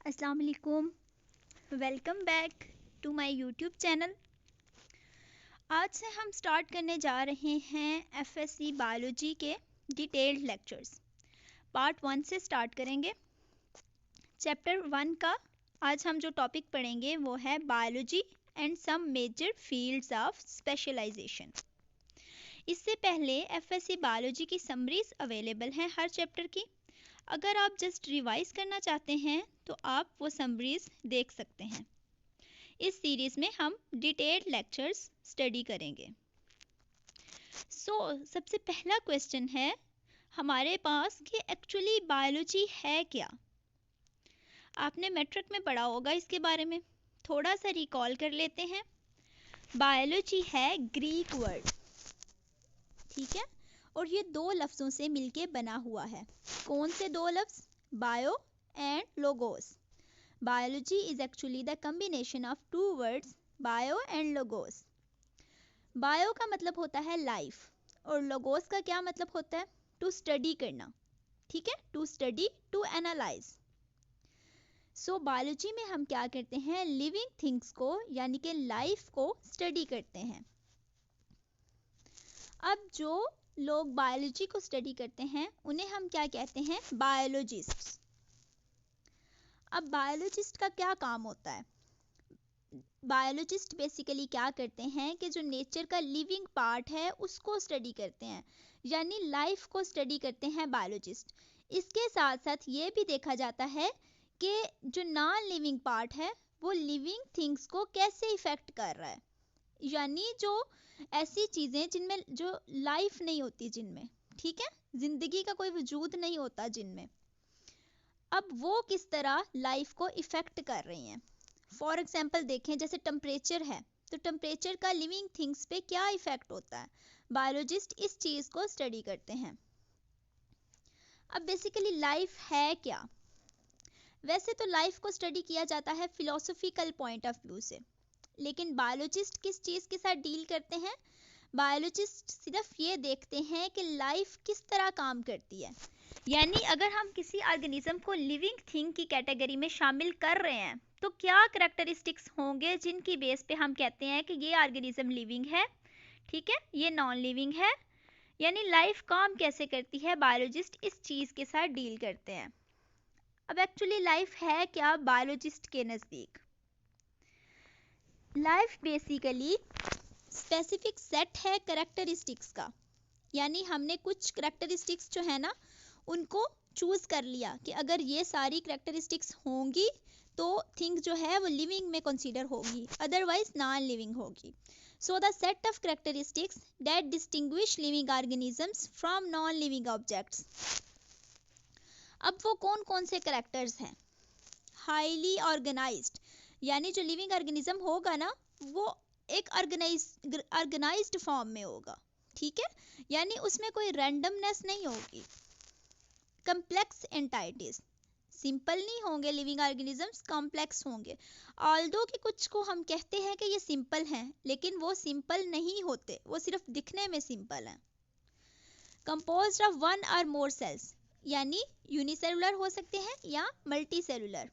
अस्सलाम वालेकुम। Welcome back to my YouTube channel. आज से हम स्टार्ट करने जा रहे हैं एफएससी बायोलॉजी के डिटेल्ड लेक्चर्स। पार्ट 1 से स्टार्ट करेंगे। चैप्टर 1 का आज हम जो टॉपिक पढ़ेंगे वो है biology and some major fields of specialisation. इससे पहले एफएससी बायोलॉजी की समरीज अवेलेबल हैं हर चैप्टर की। अगर आप जस्ट रिवाइज करना चाहते हैं तो आप वो समरीज देख सकते हैं। इस सीरीज में हम डिटेल्ड लेक्चर्स स्टडी करेंगे। सबसे पहला क्वेश्चन है हमारे पास कि एक्चुअली बायोलॉजी है क्या। आपने मैट्रिक में पढ़ा होगा इसके बारे में, थोड़ा सा रिकॉल कर लेते हैं। बायोलॉजी है ग्रीक वर्ड, ठीक है, और ये दो लफ्ज़ों से मिलके बना हुआ है। कौन से दो लफ्ज़? Bio and logos. Biology is actually the combination of two words bio and logos. Bio का मतलब होता है लाइफ और लोगोस का क्या मतलब होता है? टू स्टडी करना, ठीक है, to study, to analyse. Biology में हम क्या करते हैं? लिविंग थिंग्स को यानी कि लाइफ को स्टडी करते हैं। अब जो लोग बायोलॉजी को स्टडी करते हैं उन्हें हम क्या कहते हैं? बायोलॉजिस्ट। अब बायोलॉजिस्ट का क्या काम होता है? बायोलॉजिस्ट बेसिकली क्या करते हैं कि जो नेचर का लिविंग पार्ट है उसको स्टडी करते हैं, यानी लाइफ को स्टडी करते हैं बायोलॉजिस्ट। इसके साथ साथ ये भी देखा जाता है कि जो नॉन लिविंग पार्ट है वो लिविंग थिंग्स को कैसे इफेक्ट कर रहा है, यानी जो ऐसी चीज़ें जिनमें जो लाइफ नहीं होती, जिनमें, ठीक है, जिंदगी का कोई वजूद नहीं होता जिनमें, अब वो किस तरह लाइफ को इफेक्ट कर रही हैं। फॉर एग्जांपल देखें, जैसे टेम्परेचर है तो टेम्परेचर का लिविंग थिंग्स पे क्या इफेक्ट होता है, बायोलॉजिस्ट इस चीज़ को स्टडी करते हैं। अब बेसिकली लाइफ है क्या? वैसे तो लाइफ को स्टडी किया जाता है फिलोसॉफिकल पॉइंट ऑफ व्यू से, लेकिन बायोलॉजिस्ट किस चीज़ के साथ डील करते हैं? बायोलॉजिस्ट सिर्फ ये देखते हैं कि लाइफ किस तरह काम करती है, यानी अगर हम किसी ऑर्गेनिज्म को लिविंग थिंग की कैटेगरी में शामिल कर रहे हैं तो क्या करैक्टरिस्टिक्स होंगे जिनकी बेस पे हम कहते हैं कि ये ऑर्गेनिज्म लिविंग है, ठीक है, ये नॉन लिविंग है, यानी लाइफ काम कैसे करती है, बायोलॉजिस्ट इस चीज़ के साथ डील करते हैं। अब एक्चुअली लाइफ है क्या बायोलॉजिस्ट के नज़दीक? लाइफ बेसिकली स्पेसिफिक सेट है करैक्टरिस्टिक्स का, यानी हमने कुछ करैक्टरिस्टिक्स जो है ना उनको चूज कर लिया कि अगर ये सारी करैक्टरिस्टिक्स होंगी तो थिंग जो है वो लिविंग में कंसीडर होगी, अदरवाइज नॉन लिविंग होगी। So the set of characteristics that distinguish living organisms from non living objects. अब वो कौन कौन से करैक्टर्स हैं? हाईली ऑर्गेनाइज्ड, यानी जो लिविंग ऑर्गेनिज्म होगा ना वो एक ऑर्गेनाइज्ड फॉर्म में होगा, ठीक है, यानी उसमें कोई रैंडमनेस नहीं होगी। कम्प्लेक्स एंटाइटीज, सिंपल नहीं होंगे लिविंग ऑर्गेनिजम्स, कॉम्प्लेक्स होंगे। ऑल्दो कि कुछ को हम कहते हैं कि ये सिंपल हैं, लेकिन वो सिंपल नहीं होते, वो सिर्फ दिखने में सिंपल हैं। कंपोज्ड ऑफ वन और मोर सेल्स, यानी यूनिसेलुलर हो सकते हैं या multicellular.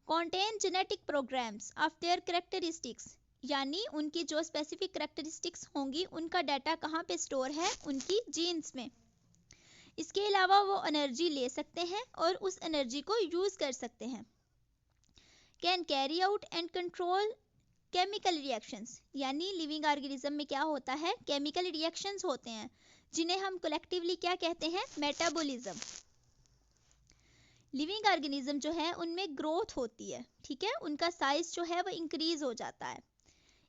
Contain genetic programs of their characteristics, यानी उनकी जो स्पेसिफिक कैरेक्टरिस्टिक्स होंगी उनका डाटा कहाँ पे स्टोर है? उनकी जीन्स में। इसके अलावा वो एनर्जी ले सकते हैं और उस एनर्जी को यूज कर सकते हैं। Can carry out and control chemical reactions, यानी लिविंग ऑर्गेनिज्म में क्या होता है? केमिकल रिएक्शंस होते हैं जिन्हें हम कलेक्टिवली क्या कहते हैं? मेटाबॉलिज्म। लिविंग ऑर्गेनिज्म जो है उनमें ग्रोथ होती है, ठीक है, उनका साइज जो है वो इंक्रीज हो जाता है।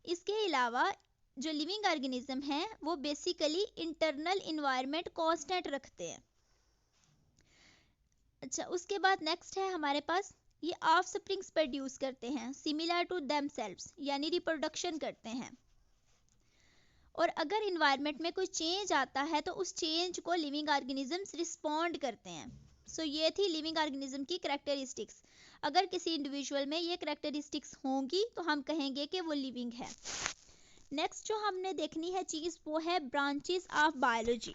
इसके अलावा जो लिविंग ऑर्गेनिज्म है वो बेसिकली इंटरनल इन्वायरमेंट कांस्टेंट रखते हैं। अच्छा, उसके बाद नेक्स्ट है हमारे पास ये ऑफस्प्रिंग्स प्रोड्यूस करते हैं सिमिलर टू देमसेल्व्स, यानी रिप्रोडक्शन करते हैं। और अगर इन्वायरमेंट में कोई चेंज आता है तो उस चेंज को लिविंग ऑर्गेनिजम्स रिस्पॉन्ड करते हैं। ये थी लिविंग ऑर्गेनिज्म की करैक्टरिस्टिक्स। अगर किसी इंडिविजुअल में ये करैक्टरिस्टिक्स होंगी तो हम कहेंगे कि वो लिविंग है। नेक्स्ट जो हमने देखनी है चीज़ वो है ब्रांचेस ऑफ बायोलॉजी।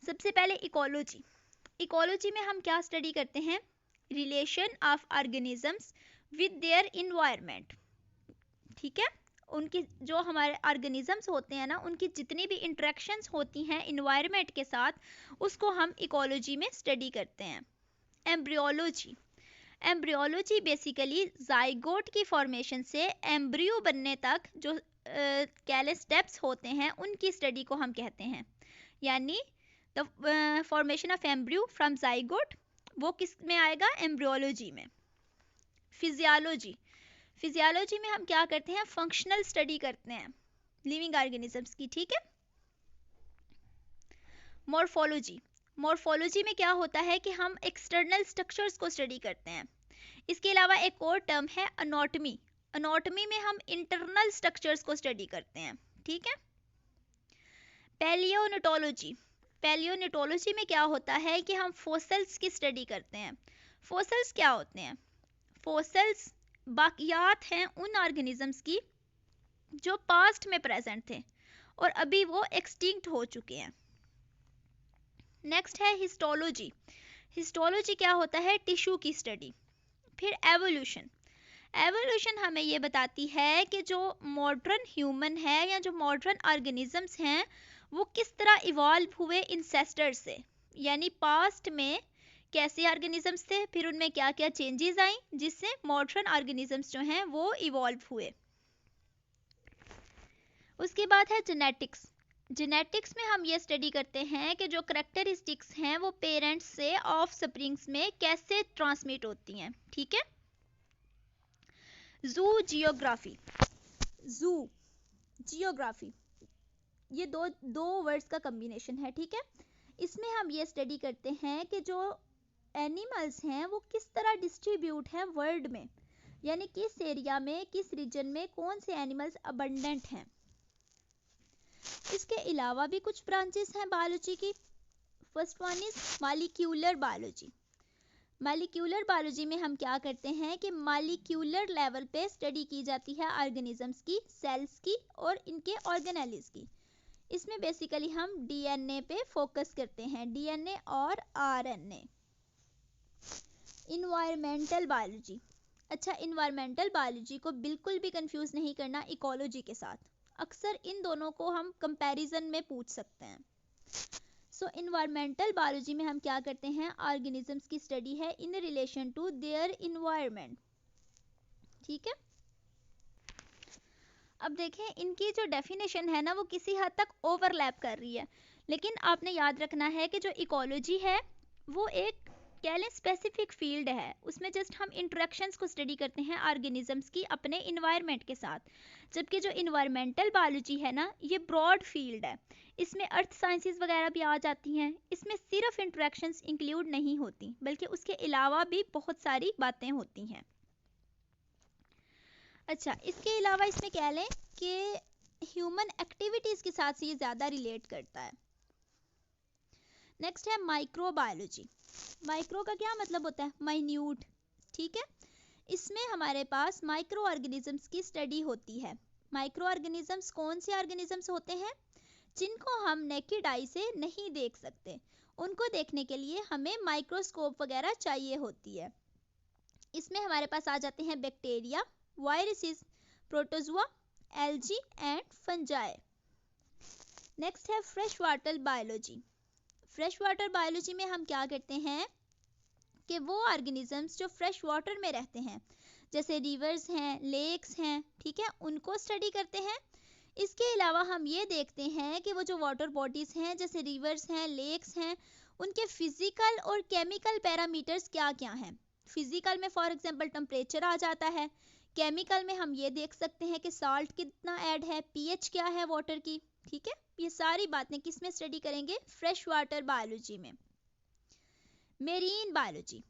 सबसे पहले इकोलॉजी। इकोलॉजी में हम क्या स्टडी करते हैं? Relation of organisms with their environment. ठीक है, उनकी जो हमारे ऑर्गेनिजम्स होते हैं ना, उनकी जितनी भी इंटरेक्शंस होती हैं इन्वायरमेंट के साथ, उसको हम इकोलॉजी में स्टडी करते हैं। एम्ब्रियोलॉजी, एम्ब्रियोलॉजी बेसिकली जाइगोट की फॉर्मेशन से एम्ब्रियो बनने तक जो कैले स्टेप्स होते हैं उनकी स्टडी को हम कहते हैं। यानी the formation of embryo from zygote, वो किस में आएगा? एम्ब्रियोलॉजी में। फिजियोलॉजी, फिजियोलॉजी में हम क्या करते हैं? फंक्शनल स्टडी करते हैं लिविंग ऑर्गेनिजम्स की। ठीक है। मॉर्फोलॉजी, मॉर्फोलॉजी में क्या होता है कि हम एक्सटर्नल स्ट्रक्चर्स को स्टडी करते हैं। इसके अलावा एक और टर्म है अनोटमी, अनोटमी में हम इंटरनल स्ट्रक्चर्स को स्टडी करते हैं। ठीक है। पैलियोनिटोलॉजी, पैलियोनिटोलॉजी में क्या होता है कि हम फॉसिल्स की स्टडी करते हैं। फॉसिल्स क्या होते हैं? फॉसिल्स बाकियात हैं उन ऑर्गेनिजम्स की जो पास्ट में प्रेजेंट थे और अभी वो एक्सटिंक्ट हो चुके हैं। नेक्स्ट है हिस्टोलॉजी, हिस्टोलॉजी क्या होता है? टिश्यू की स्टडी। फिर एवोल्यूशन, एवोल्यूशन हमें ये बताती है कि जो मॉडर्न ह्यूमन है या जो मॉडर्न ऑर्गेनिजम्स हैं वो किस तरह इवॉल्व हुए इंसेस्टर्स से, यानी पास्ट में कैसे ऑर्गेनिजम्स थे, फिर उनमें क्या क्या चेंजेस आई जिससे मॉडर्न ऑर्गेनिजम्स जो हैं वो इवॉल्व हुए। उसके बाद है जेनेटिक्स, जेनेटिक्स में हम ये स्टडी करते हैं कि जो करैक्टरिस्टिक्स हैं वो पेरेंट्स से ऑफ स्प्रिंग्स में कैसे ट्रांसमिट होती हैं। ठीक है। जू जियोग्राफी, जू जियोग्राफी ये दो वर्ड्स का कॉम्बिनेशन है। ठीक है। इसमें हम ये स्टडी करते हैं कि जो एनिमल्स हैं वो किस तरह डिस्ट्रीब्यूट हैं वर्ल्ड में, यानी किस एरिया में, किस रीजन में कौन से एनिमल्स अबंडेंट हैं। इसके अलावा भी कुछ ब्रांचेस हैं बायोलॉजी की। First one is molecular biology. Molecular biology में हम क्या करते हैं कि मॉलिक्यूलर लेवल पे स्टडी की जाती है ऑर्गेनिजम्स की, सेल्स की और इनके ऑर्गेनेल्स की। इसमें बेसिकली हम डीएनए पे फोकस करते हैं, डीएनए और आरएनए। इन्वायरमेंटल बायोलॉजी, अच्छा इन्वायरमेंटल बायोलॉजी को बिल्कुल भी कंफ्यूज नहीं करना इकोलॉजी के साथ, अक्सर इन दोनों को हम कंपैरिजन में पूछ सकते हैं। सो इन्वायरमेंटल बायोलॉजी में हम क्या करते हैं? ऑर्गेनिजम्स की स्टडी है in relation to their environment. ठीक है। अब देखें इनकी जो डेफिनेशन है ना वो किसी हद तक ओवरलैप कर रही है, लेकिन आपने याद रखना है कि जो इकोलॉजी है वो एक कह लें स्पेसिफिक फील्ड है, उसमें जस्ट हम इंटरेक्शंस को स्टडी करते हैं ऑर्गेनिजम्स की अपने इन्वायरमेंट के साथ। जबकि जो इन्वायरमेंटल बायोलॉजी है ना ये ब्रॉड फील्ड है, इसमें अर्थ साइंसेस वगैरह भी आ जाती हैं। इसमें सिर्फ इंटरेक्शंस इंक्लूड नहीं होती बल्कि उसके अलावा भी बहुत सारी बातें होती हैं। अच्छा, इसके अलावा इसमें कह लें कि ह्यूमन एक्टिविटीज़ के साथ से ये ज़्यादा रिलेट करता है। नेक्स्ट है माइक्रोबायोलॉजी। माइक्रो का क्या मतलब होता है? माइन्यूट। ठीक है। इसमें हमारे पास माइक्रो ऑर्गेनिजम्स की स्टडी होती है। माइक्रो ऑर्गेनिजम्स कौन से ऑर्गेनिजम्स होते हैं? जिनको हम नेकेड आई से नहीं देख सकते, उनको देखने के लिए हमें माइक्रोस्कोप वगैरह चाहिए होती है। इसमें हमारे पास आ जाते हैं bacteria, viruses, protozoa, algae and fungi. Next है fresh water biology. Fresh water biology में हम क्या करते हैं कि वो ऑर्गेनिजम्स जो फ्रेश वाटर में रहते हैं जैसे रिवर्स हैं, लेक्स हैं, ठीक है, उनको स्टडी करते हैं। इसके अलावा हम ये देखते हैं कि वो जो वाटर बॉडीज हैं जैसे रिवर्स हैं, लेक्स हैं, उनके फिजिकल और केमिकल पैरामीटर्स क्या क्या हैं। फिजिकल में फॉर एग्जांपल टेम्परेचर आ जाता है, केमिकल में हम ये देख सकते हैं कि साल्ट कितना ऐड है, पीएच क्या है वाटर की। ठीक है, ये सारी बातें किस में स्टडी करेंगे? फ्रेश वाटर बायोलॉजी में। मेरीन बायोलॉजी,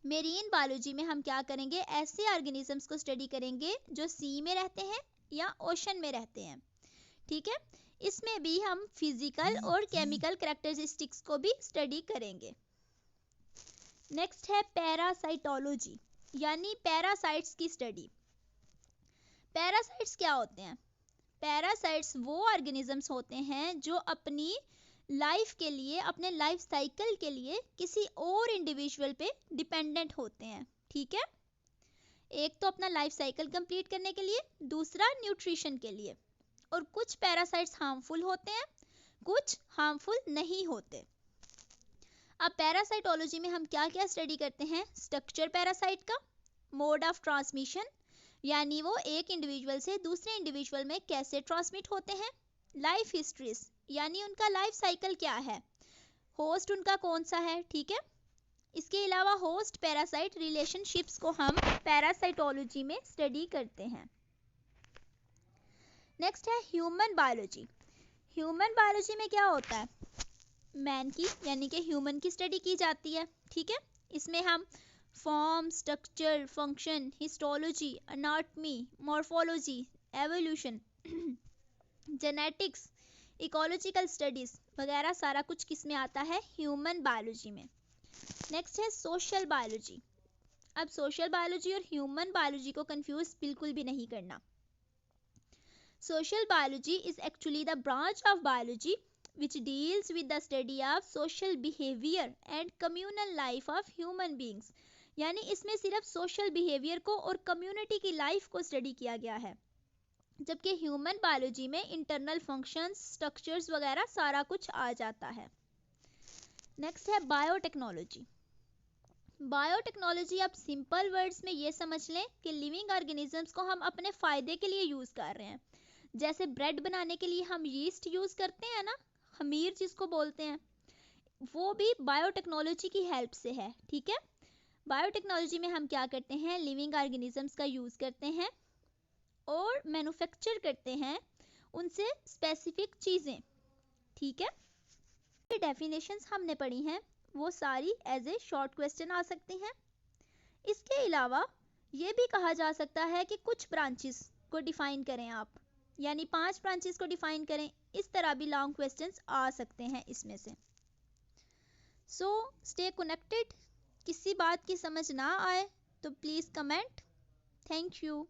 मेरीन बायोलॉजी में हम क्या करेंगे? ऐसे ऑर्गेनिजम्स को स्टडी करेंगे जो सी में रहते हैं या ओशन में रहते हैं। ठीक है, इसमें भी हम फिजिकल और केमिकल कैरेक्टरिस्टिक्स को भी स्टडी करेंगे। नेक्स्ट है पैरासाइटोलॉजी, यानी पैरासाइट्स की स्टडी। पैरासाइट्स क्या होते हैं? पैरासाइट्स वो ऑर्गेनिजम्स होते हैं जो अपनी लाइफ के लिए, अपने लाइफ साइकिल के लिए किसी और इंडिविजुअल पे डिपेंडेंट होते हैं। ठीक है, एक तो अपना लाइफ साइकिल कंप्लीट करने के लिए, दूसरा न्यूट्रिशन के लिए। और कुछ पैरासाइट्स हार्मफुल होते हैं, कुछ हार्मफुल नहीं होते। अब पैरासाइटोलॉजी में हम क्या क्या स्टडी करते हैं? स्ट्रक्चर पैरासाइट का, मोड ऑफ ट्रांसमिशन यानी वो एक इंडिविजुअल से दूसरे इंडिविजुअल में कैसे ट्रांसमिट होते हैं, लाइफ हिस्ट्रीज यानी उनका लाइफ साइकिल क्या है, होस्ट उनका कौन सा है। ठीक है, इसके अलावा होस्ट पैरासाइट रिलेशनशिप्स को हम पैरासाइटोलॉजी में स्टडी करते हैं। नेक्स्ट है ह्यूमन बायोलॉजी। ह्यूमन बायोलॉजी में क्या होता है? मैन की यानी कि ह्यूमन की स्टडी की जाती है। ठीक है, इसमें हम form, structure, function, histology, anatomy, morphology, evolution, genetics, ecological studies वगैरह सारा कुछ किस में आता है? ह्यूमन बायोलॉजी में। नेक्स्ट है सोशल बायोलॉजी। अब सोशल बायोलॉजी और ह्यूमन बायोलॉजी को कंफ्यूज बिल्कुल भी नहीं करना। Social biology is actually the branch of biology which deals with the study of social behavior and communal life of human beings। यानी इसमें सिर्फ सोशल बिहेवियर को और कम्युनिटी की लाइफ को स्टडी किया गया है, जबकि ह्यूमन बायोलॉजी में इंटरनल फंक्शंस, स्ट्रक्चर्स वगैरह सारा कुछ आ जाता है। नेक्स्ट है बायोटेक्नोलॉजी। बायोटेक्नोलॉजी आप सिंपल वर्ड्स में ये समझ लें कि लिविंग ऑर्गेनिजम्स को हम अपने फायदे के लिए यूज कर रहे हैं। जैसे ब्रेड बनाने के लिए हम यीस्ट यूज करते हैं ना, खमीर जिसको बोलते हैं, वो भी बायोटेक्नोलॉजी की हेल्प से है। ठीक है, बायोटेक्नोलॉजी में हम क्या करते हैं? लिविंग ऑर्गेनिजम्स का यूज करते हैं और मैन्युफैक्चर करते हैं उनसे स्पेसिफिक चीजें। ठीक है, ये डेफिनेशंस हमने पढ़ी हैं वो सारी एज ए शॉर्ट क्वेश्चन आ सकती हैं। इसके अलावा ये भी कहा जा सकता है कि कुछ ब्रांचेस को डिफाइन करें आप, यानी 5 ब्रांचेस को डिफाइन करें। इस तरह भी लॉन्ग क्वेश्चंस आ सकते हैं इसमें से। So stay connected. किसी बात की समझ ना आए तो प्लीज कमेंट। Thank you.